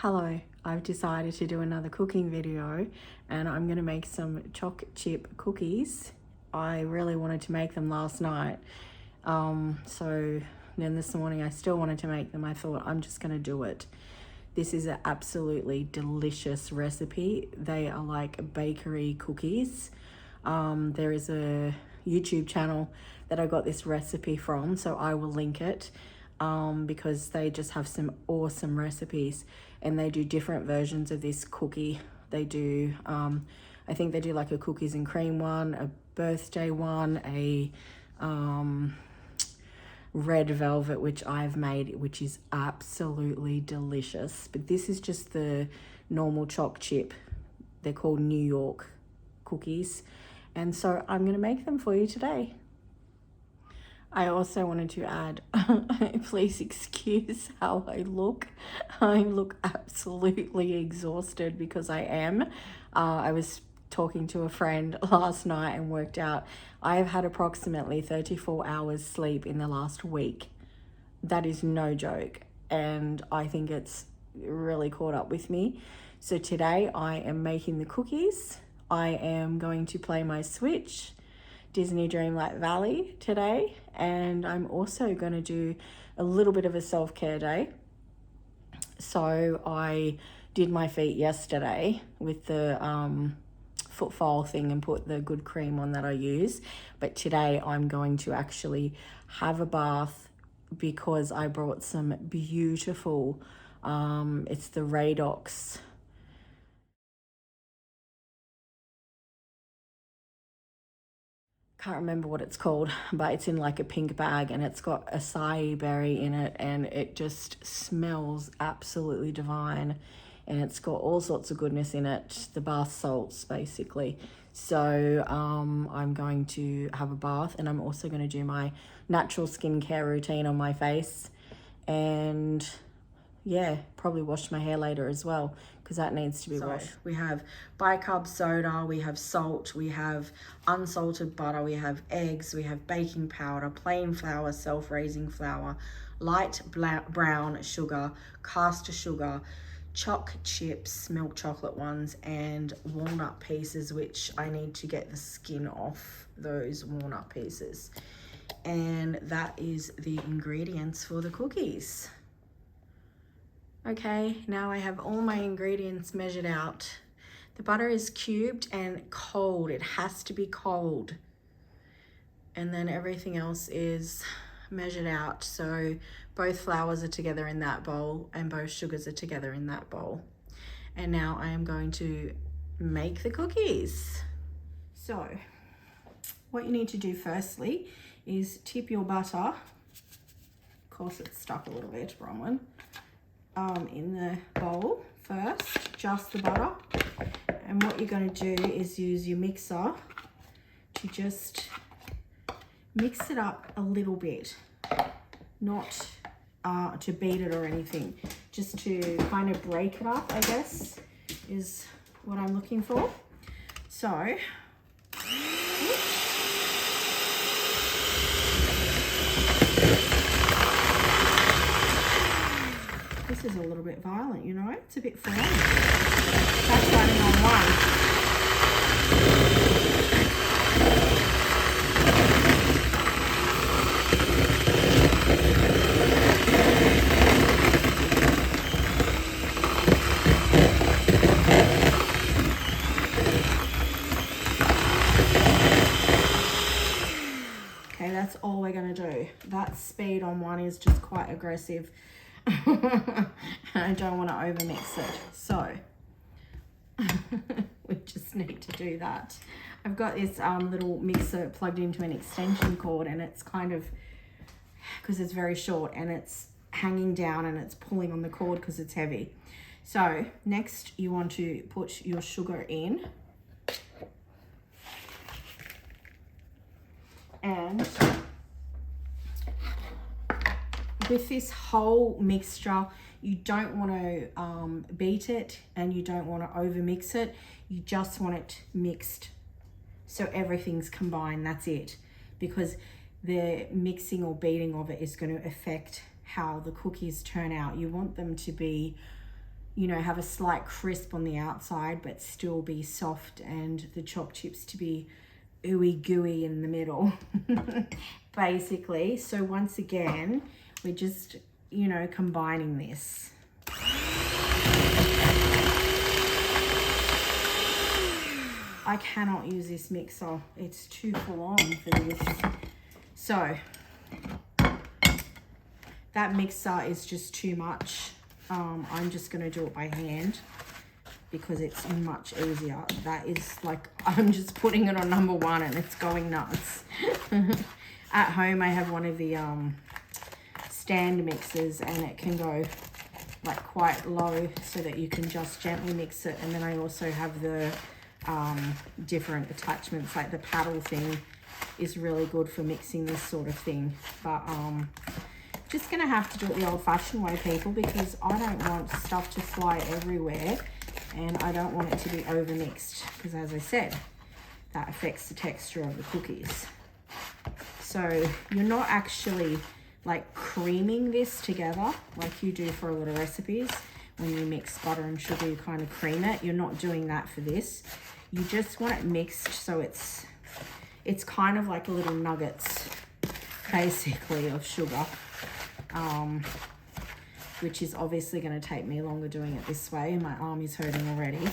Hello, I've decided to do another cooking video and I'm going to make some choc chip cookies. I really wanted to make them last night. So then this morning I still wanted to make them. I thought I'm just going to do it. This is an absolutely delicious recipe. They are like bakery cookies. There is a YouTube channel that I got this recipe from, so I will link it. Because they just have some awesome recipes and they do different versions of this cookie. They do, I think they do like a cookies and cream one, a birthday one, a red velvet, which I've made, which is absolutely delicious. But this is just the normal choc chip. They're called New York cookies. And so I'm gonna make them for you today. I also wanted to add, please excuse how I look. I look absolutely exhausted because I am. I was talking to a friend last night and worked out I have had approximately 34 hours sleep in the last week. That is no joke. And I think it's really caught up with me. So today I am making the cookies. I am going to play my Switch, Disney Dreamlight Valley today, and I'm also going to do a little bit of a self-care day. So I did my feet yesterday with the foot file thing and put the good cream on that I use, but today I'm going to actually have a bath because I brought some beautiful, it's the Radox can't remember what it's called, but it's in like a pink bag and it's got acai berry in it and it just smells absolutely divine, and it's got all sorts of goodness in it, the bath salts basically. So I'm going to have a bath and I'm also going to do my natural skincare routine on my face, and yeah, probably wash my hair later as well because that needs to be washed. We have bicarb soda, we have salt, we have unsalted butter, we have eggs, we have baking powder, plain flour, self-raising flour, light brown sugar, caster sugar, choc chips, milk chocolate ones, and walnut pieces, which I need to get the skin off those walnut pieces. And that is the ingredients for the cookies. Okay, now I have all my ingredients measured out. The butter is cubed and cold. It has to be cold. And then everything else is measured out. So both flours are together in that bowl and both sugars are together in that bowl. And now I am going to make the cookies. So what you need to do firstly is tip your butter. Of course it's stuck a little bit, wrong one. In the bowl first, just the butter. And what you're going to do is use your mixer to just mix it up a little bit, not to beat it or anything, just to kind of break it up, I guess, is what I'm looking for. So, this is a little bit violent, you know, it's a bit full on. That's running on one. Okay, that's all we're gonna do. That speed on one is just quite aggressive. I don't want to overmix it, so we just need to do that. I've got this little mixer plugged into an extension cord, and it's kind of, because it's very short and it's hanging down and it's pulling on the cord because it's heavy. So next you want to put your sugar in, and with this whole mixture, you don't want to beat it and you don't want to over mix it. You just want it mixed so everything's combined. That's it, because the mixing or beating of it is going to affect how the cookies turn out. You want them to be you know, have a slight crisp on the outside, but still be soft, and the choc chips to be ooey gooey in the middle, basically. So once again, we're just, you know, combining this. I cannot use this mixer. It's too full on for this. So that mixer is just too much. I'm just gonna do it by hand because it's much easier. That is like, I'm just putting it on number 1 and it's going nuts. At home, I have one of the stand mixers, and it can go like quite low so that you can just gently mix it. And then I also have the different attachments, like the paddle thing is really good for mixing this sort of thing. But just gonna have to do it the old-fashioned way, people, because I don't want stuff to fly everywhere, and I don't want it to be over mixed, because as I said, that affects the texture of the cookies. So you're not actually like creaming this together like you do for a lot of recipes. When you mix butter and sugar, you kind of cream it. You're not doing that for this. You just want it mixed so it's kind of like little nuggets, basically, of sugar, which is obviously going to take me longer doing it this way. My arm is hurting already,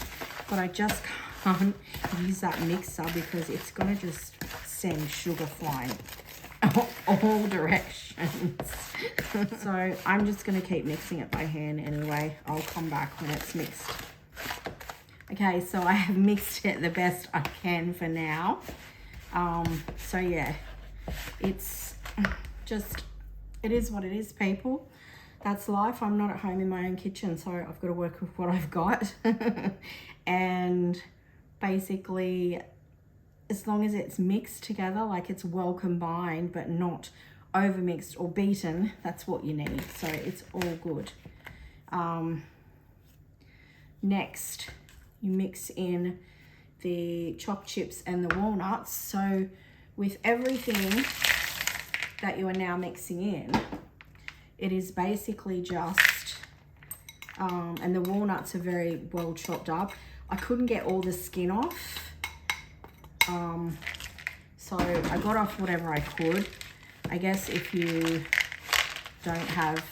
but I just can't use that mixer because it's going to just send sugar flying all directions. So I'm just going to keep mixing it by hand anyway. I'll come back when it's mixed. Okay, so I have mixed it the best I can for now. So yeah, it's just, it is what it is, people. That's life. I'm not at home in my own kitchen, so I've got to work with what I've got. And basically, as long as it's mixed together, like it's well combined but not over mixed or beaten, that's what you need. So it's all good. Next, you mix in the choc chips and the walnuts. So with everything that you are now mixing in, it is basically just, and the walnuts are very well chopped up. I couldn't get all the skin off. So I got off whatever I could. I guess if you don't have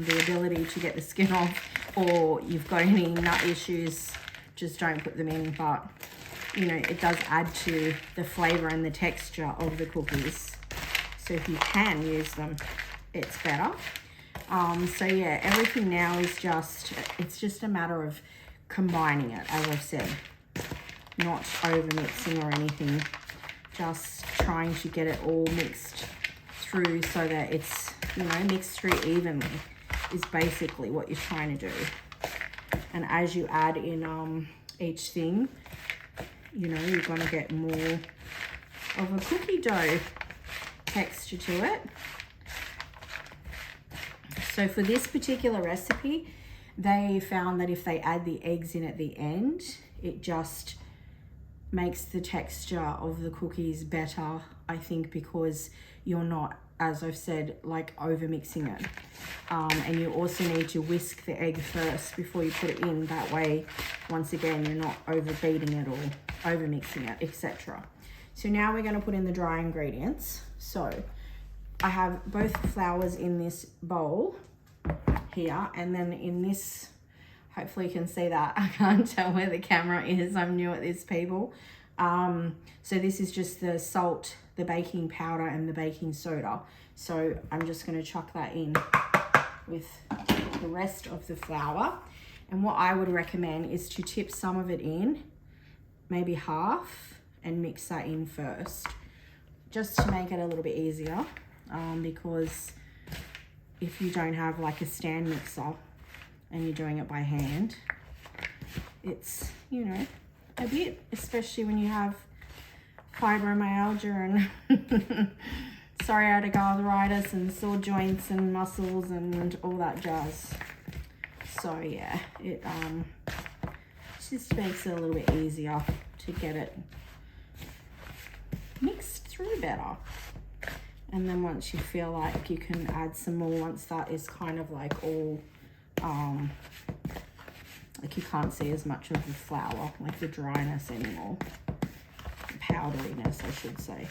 the ability to get the skin off, or you've got any nut issues, just don't put them in. But you know, it does add to the flavor and the texture of the cookies. So if you can use them, it's better. So yeah, everything now is just, it's just a matter of combining it, as I've said. Not over mixing or anything, just trying to get it all mixed through so that it's, you know, mixed through evenly is basically what you're trying to do. And as you add in each thing, you know, you're going to get more of a cookie dough texture to it. So for this particular recipe, they found that if they add the eggs in at the end, it just makes the texture of the cookies better, I think, because you're not, as I've said, like over mixing it. And you also need to whisk the egg first before you put it in. That way, once again, you're not over beating it or over mixing it, etc. So now we're going to put in the dry ingredients. So I have both flours in this bowl here, and then in this, hopefully you can see that. I can't tell where the camera is. I'm new at this, people. So this is just the salt, the baking powder, and the baking soda. So I'm just going to chuck that in with the rest of the flour. And what I would recommend is to tip some of it in, maybe half, and mix that in first, just to make it a little bit easier. Because if you don't have like a stand mixer and you're doing it by hand, it's, you know, a bit, especially when you have fibromyalgia and psoriatic arthritis and sore joints and muscles and all that jazz. So yeah, it just makes it a little bit easier to get it mixed through better. And then once you feel like you can add some more, once that is kind of like all like you can't see as much of the flour, like the dryness anymore. The powderiness, I should say.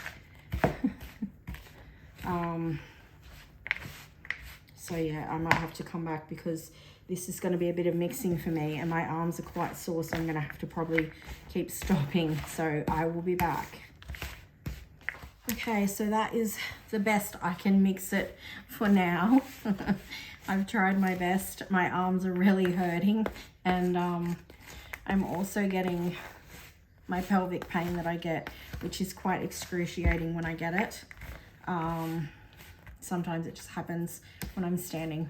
So yeah, I might have to come back because this is going to be a bit of mixing for me and my arms are quite sore, so I'm going to have to probably keep stopping. So I will be back. Okay, so that is the best I can mix it for now. I've tried my best. My arms are really hurting, and I'm also getting my pelvic pain that I get, which is quite excruciating when I get it. Sometimes it just happens when I'm standing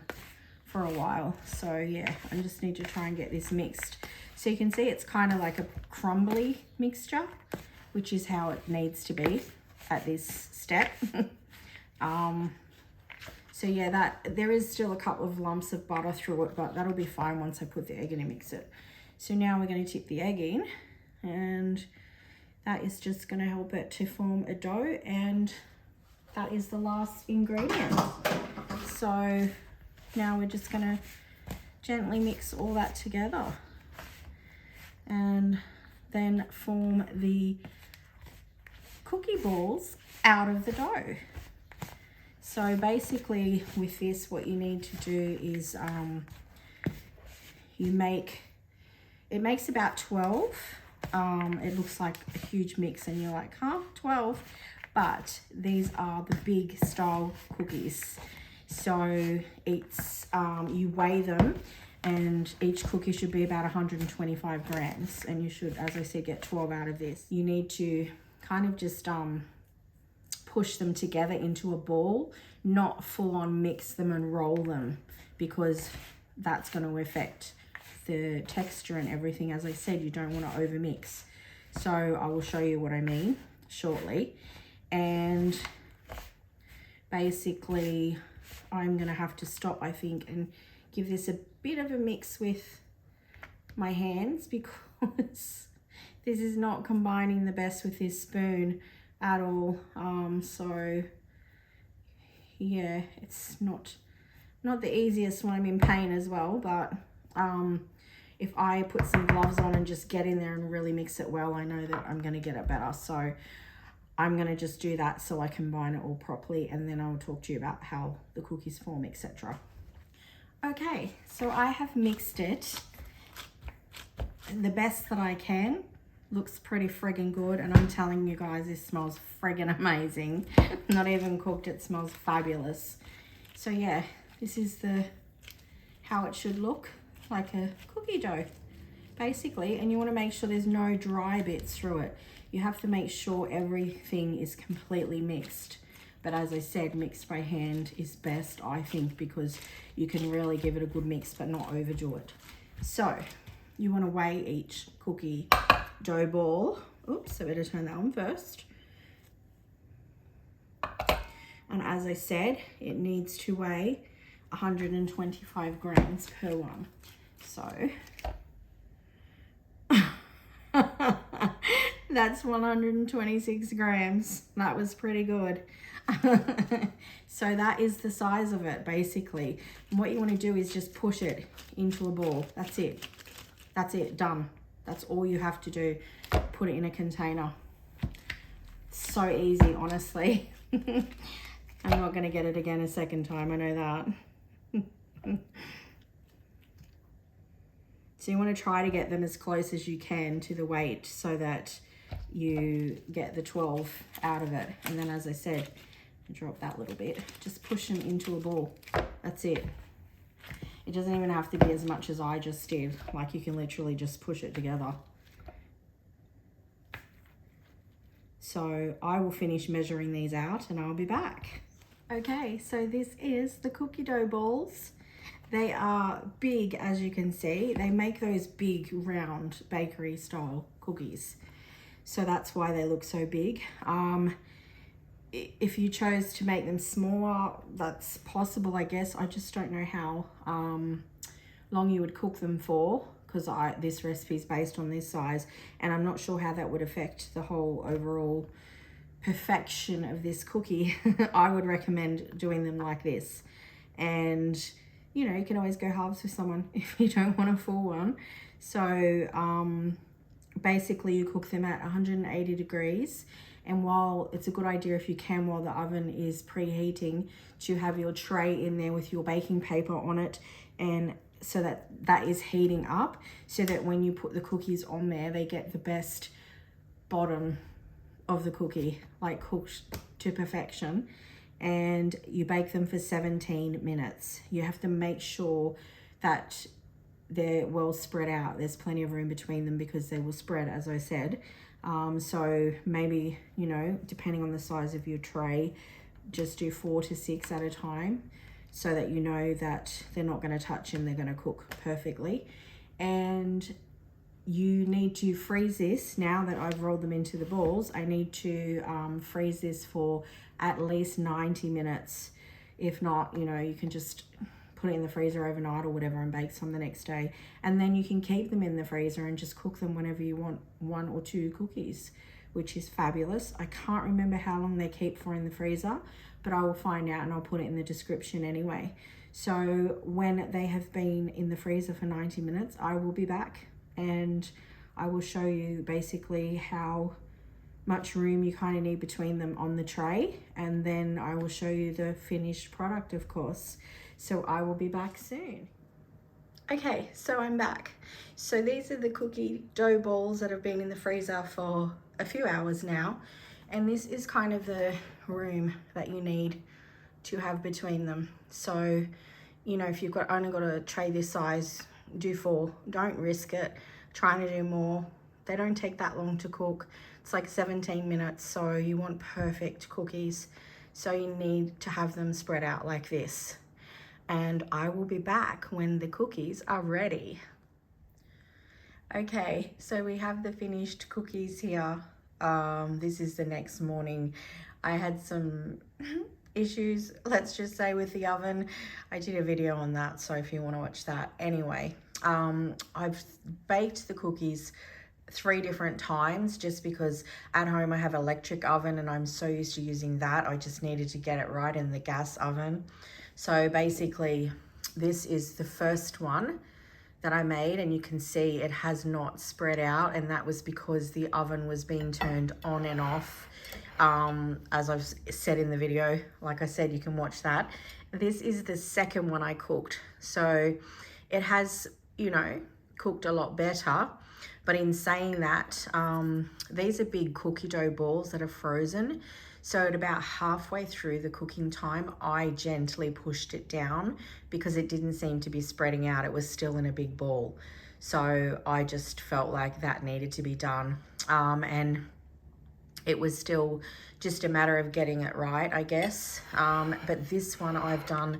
for a while. So yeah, I just need to try and get this mixed. So you can see it's kind of like a crumbly mixture, which is how it needs to be at this step. So yeah, that there is still a couple of lumps of butter through it, but that'll be fine once I put the egg in and mix it. So now we're going to tip the egg in, and that is just going to help it to form a dough, and that is the last ingredient. So now we're just going to gently mix all that together and then form the cookie balls out of the dough. So basically with this, what you need to do is it makes about 12. It looks like a huge mix and you're like, huh, 12? But these are the big style cookies. So it's, you weigh them, and each cookie should be about 125 grams. And you should, as I said, get 12 out of this. You need to kind of just push them together into a ball, not full on mix them and roll them, because that's going to affect the texture and everything. As I said, you don't want to over mix. So I will show you what I mean shortly. And basically I'm going to have to stop, I think, and give this a bit of a mix with my hands, because this is not combining the best with this spoon at all. So yeah, it's not the easiest when I'm in pain as well, but if I put some gloves on and just get in there and really mix it well, I know that I'm going to get it better. So I'm going to just do that so I combine it all properly, and then I'll talk to you about how the cookies form, etc. Okay, so I have mixed it the best that I can. Looks pretty friggin' good, and I'm telling you guys, this smells friggin' amazing. Not even cooked, it smells fabulous. So yeah, this is how it should look, like a cookie dough basically. And you want to make sure there's no dry bits through it. You have to make sure everything is completely mixed, but as I said, mixed by hand is best, I think, because you can really give it a good mix but not overdo it. So you want to weigh each cookie dough ball. Oops, I better turn that on first. And as I said, it needs to weigh 125 grams per one. So that's 126 grams. That was pretty good. So that is the size of it basically. And what you want to do is just push it into a ball. That's it. That's it, done. That's all you have to do. Put it in a container. So easy, honestly. I'm not going to get it again a second time, I know that. So you want to try to get them as close as you can to the weight so that you get the 12 out of it. And then, as I said, drop that little bit. Just push them into a ball. That's it. It doesn't even have to be as much as I just did. Like, you can literally just push it together. So I will finish measuring these out and I'll be back. Okay, so this is the cookie dough balls. They are big, as you can see. They make those big round bakery style cookies. So that's why they look so big. If you chose to make them smaller, that's possible, I guess. I just don't know how long you would cook them for, because this recipe is based on this size, and I'm not sure how that would affect the whole overall perfection of this cookie. I would recommend doing them like this. And you know, you can always go halves with someone if you don't want a full one. So basically you cook them at 180 degrees. And while it's a good idea if you can, while the oven is preheating, to have your tray in there with your baking paper on it, and so that that is heating up, so that when you put the cookies on there, they get the best bottom of the cookie, like cooked to perfection. And you bake them for 17 minutes. You have to make sure that they're well spread out. There's plenty of room between them because they will spread, as I said. So maybe, you know, depending on the size of your tray, just do 4 to 6 at a time, so that you know that they're not going to touch and they're going to cook perfectly. And you need to freeze this. Now that I've rolled them into the balls, I need to freeze this for at least 90 minutes. If not, you know, you can just put it in the freezer overnight or whatever and bake some the next day. And then you can keep them in the freezer and just cook them whenever you want 1 or 2 cookies, which is fabulous. I can't remember how long they keep for in the freezer, but I will find out and I'll put it in the description anyway. So when they have been in the freezer for 90 minutes, I will be back and I will show you basically how much room you kind of need between them on the tray, and then I will show you the finished product, of course. So I will be back soon. Okay, so I'm back. So these are the cookie dough balls that have been in the freezer for a few hours now, and this is kind of the room that you need to have between them. So, you know, if you've only got a tray this size, do 4. Don't risk it trying to do more. They don't take that long to cook. It's like 17 minutes, so you want perfect cookies. So you need to have them spread out like this. And I will be back when the cookies are ready. Okay, so we have the finished cookies here. This is the next morning. I had some issues, let's just say, with the oven. I did a video on that, so if you want to watch that. Anyway, I've baked the cookies 3 different times just because at home I have electric oven and I'm so used to using that. I just needed to get it right in the gas oven. So basically this is the first one that I made, and you can see it has not spread out, and that was because the oven was being turned on and off, as I've said in the video. Like I said, you can watch that. This is the second one I cooked, so it has, you know, cooked a lot better. But in saying that, these are big cookie dough balls that are frozen. So at about halfway through the cooking time, I gently pushed it down because it didn't seem to be spreading out. It was still in a big ball. So I just felt like that needed to be done. And it was still just a matter of getting it right, I guess. But this one I've done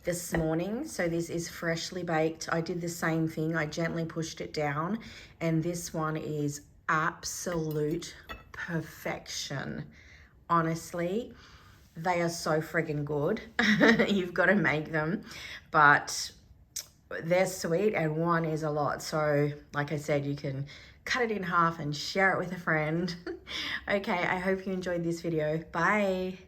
this morning. So this is freshly baked. I did the same thing. I gently pushed it down, and this one is absolute perfection. Honestly, they are so friggin' good. You've got to make them, but they're sweet and one is a lot. So like I said, you can cut it in half and share it with a friend. Okay, I hope you enjoyed this video. Bye.